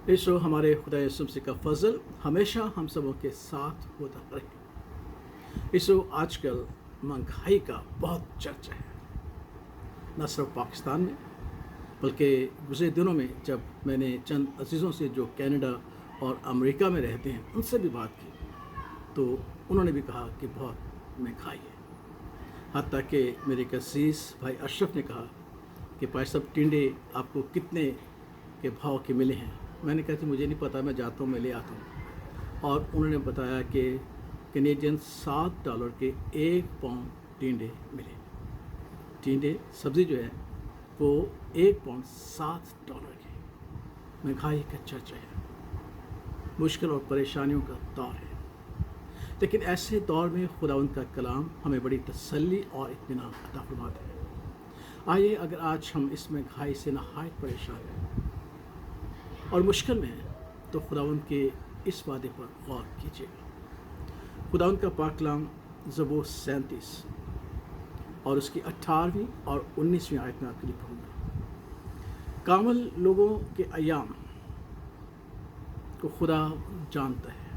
ईशो हमारे खुदा यीशु मसीह का फजल हमेशा हम सबों के साथ होता रहे। ईशो आजकल महंगाई का बहुत चर्चा है, न सिर्फ पाकिस्तान में बल्कि गुज़रे दिनों में जब मैंने चंद अजीज़ों से जो कनाडा और अमेरिका में रहते हैं उनसे भी बात की तो उन्होंने भी कहा कि बहुत महंगाई है। हत्ता कि मेरे एक अजीज़ भाई अशरफ ने कहा कि भाई साहब टिंडे आपको कितने के भाव के मिले हैं। मैंने कहा कि मुझे नहीं पता, मैं जाता हूँ मैं ले आता हूँ। और उन्होंने बताया कि कैनेडियन $7 के 1 पाउंड टिंडे मिले। टिंडे सब्ज़ी जो है वो 1 पाउंड $7 की। महंगाई का चर्चा है, मुश्किल और परेशानियों का दौर है, लेकिन ऐसे दौर में खुदावंद का कलाम हमें बड़ी तसल्ली और इत्मीनान अता फरमाता है। आइए अगर आज हम इस महंगाई से नहायत परेशान हैं और मुश्किल में हैं तो खुदावंद के इस वादे पर गौर कीजिएगा। खुदावंद का पाक कलाम ज़बूर 37 और उसकी 18वीं और 19वीं आयत में आपके लिए पढ़ूंगा। कामिल लोगों के अयाम को खुदा जानता है,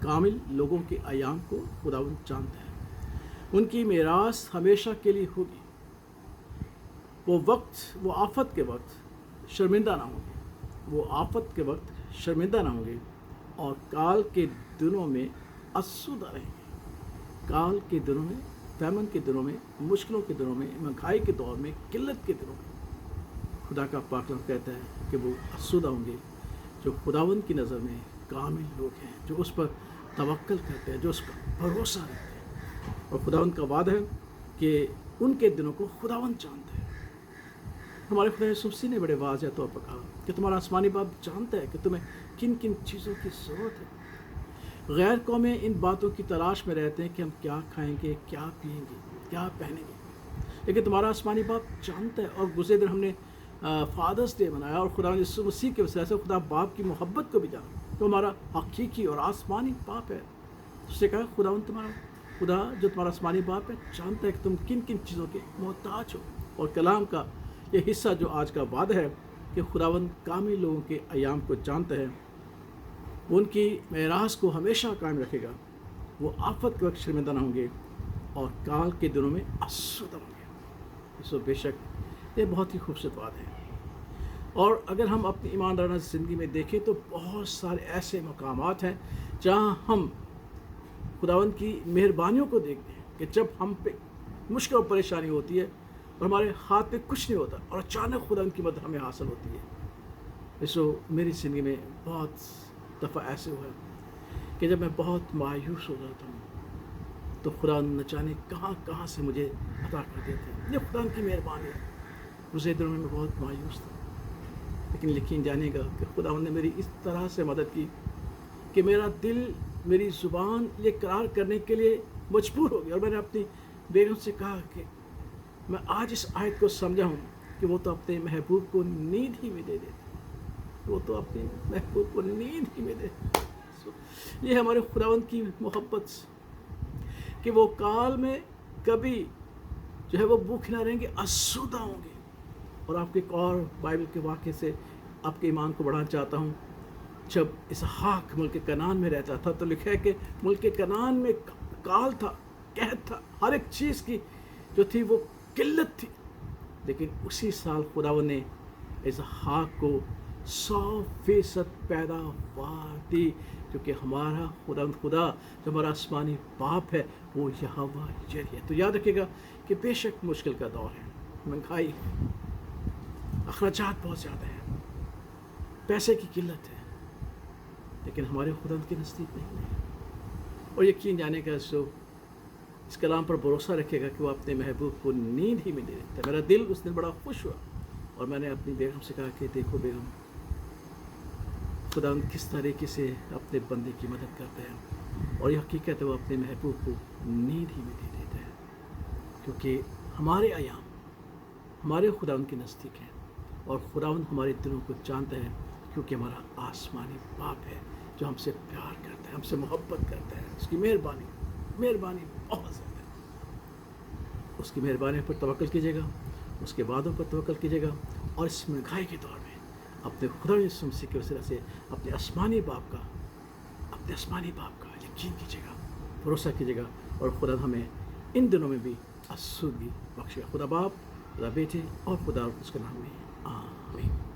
कामिल लोगों के अयाम को खुदावंद जानता है। उनकी मीरास हमेशा के लिए होगी। वो आफत के वक्त शर्मिंदा ना होंगे, वो आफत के वक्त शर्मिंदा ना होंगे और काल के दिनों में आसूदा रहेंगे। काल के दिनों में, फैमन के दिनों में, मुश्किलों के दिनों में, महंगाई के दौर में, किल्लत के दिनों में खुदा का पाक कलाम कहता है कि वो आसूदा होंगे जो खुदावंद की नज़र में कामिल लोग हैं, जो उस पर तवक्कल करते हैं, जो उस पर भरोसा रखते हैं। और खुदावंद का वादा है कि उनके दिनों को खुदावंद जानता है। हमारे खुदा यीशु मसीह ने बड़े वाज़ेह तौर पर कहा कि तुम्हारा आसमानी बाप जानता है कि तुम्हें किन किन चीज़ों की ज़रूरत है। गैर कौमें इन बातों की तलाश में रहते हैं कि हम क्या खाएंगे, क्या पिएंगे, क्या पहनेंगे, लेकिन तुम्हारा आसमानी बाप जानता है। और गुज़रे दिन हमने फादर्स डे मनाया और खुदा यीशु मसीह के वजह से खुदा बाप की मोहब्बत को भी जाना, तो हमारा हकीकी और आसमानी बाप है। उससे कहा खुदा जो तुम्हारा आसमानी बाप है जानता है कि तुम किन किन चीज़ों के मोहताज हो। और कलाम का ये हिस्सा जो आज का वादा है कि खुदावंद कामिल लोगों के अयाम को जानता है, उनकी मेरास को हमेशा कायम रखेगा। वो आफत के वक्त शर्मिंदा न होंगे और काल के दिनों में आसूदा होंगे। इसो बेशक ये बहुत ही खूबसूरत बात है। और अगर हम अपनी ईमानदाराना ज़िंदगी में देखें तो बहुत सारे ऐसे मकामात हैं जहाँ हम खुदावंद की मेहरबानियों को देखते हैं कि जब हम पे मुश्किल और परेशानी होती है और हमारे हाथ पे कुछ नहीं होता और अचानक खुदा की मदद हमें हासिल होती है। इसो मेरी ज़िंदगी में बहुत दफ़ा ऐसे हुआ है कि जब मैं बहुत मायूस हो जाता हूँ तो खुदा न जाने कहाँ कहाँ से मुझे अता कर देते हैं। ये खुदा की मेहरबानी है। गुज़रे दिनों में मैं बहुत मायूस था, लेकिन यकीन जानिएगा कि खुदा ने मेरी इस तरह से मदद की कि मेरा दिल, मेरी ज़ुबान ये करार करने के लिए मजबूर हो गया। और मैंने अपनी बेगम से कहा कि मैं आज इस आयत को समझा हूँ कि वो तो अपने महबूब को नींद ही में दे देते, वो तो अपने महबूब को नींद ही में दे। ये हमारे खुदावंद की मोहब्बत कि वो काल में कभी जो है वो भूखे ना रहेंगे, आसूदा होंगे। और आपके एक और बाइबल के वाक़े से आपके ईमान को बढ़ाना चाहता हूँ। जब इसहाक मुल्क कनान में रहता था तो लिखा है कि मुल्क कनान में काल था, कहत था, हर एक चीज़ की जो थी वो किल्लत थी, लेकिन उसी साल खुदावन ने इसहाक को 100% पैदावार दी, क्योंकि हमारा खुदा जो हमारा आसमानी बाप है वो यहोवा यिरे है। तो याद रखिएगा कि बेशक मुश्किल का दौर है, महंगाई, अखराजात बहुत ज़्यादा है, पैसे की किल्लत है, लेकिन हमारे खुदा के नज़दीक नहीं है। और यकीन जाने का इस कलाम पर भरोसा रखेगा कि वो अपने महबूब को नींद ही में दे देता है। मेरा दिल उस दिन बड़ा खुश हुआ और मैंने अपनी बेगम से कहा कि देखो बेगम, खुदा किस तरीके से अपने बंदे की मदद करते हैं और ये हकीकत है वो अपने महबूब को नींद ही में दे देता है, क्योंकि हमारे अयाम हमारे खुदा के नज़दीक हैं और खुदा हमारे दिलों को जानता है, क्योंकि हमारा आसमानी बाप है जो हमसे प्यार करता है, हमसे मोहब्बत करता है। उसकी मेहरबानी बहुत ज़्यादा है। उसकी मेहरबानी पर तवक्कल कीजिएगा, उसके वादों पर तवक्कल कीजिएगा और इस महंगाई के दौर में اپنے خدا یسوع مسیح کے وسیلہ سے اپنے آسمانی باپ کا یقین کیجیے گا، بھروسہ کیجیے گا، اور خدا ہمیں ان دنوں میں بھی آسودگی بخشے گا۔ خدا باپ، خدا بیٹے اور خدا اس کے نام میں آمین۔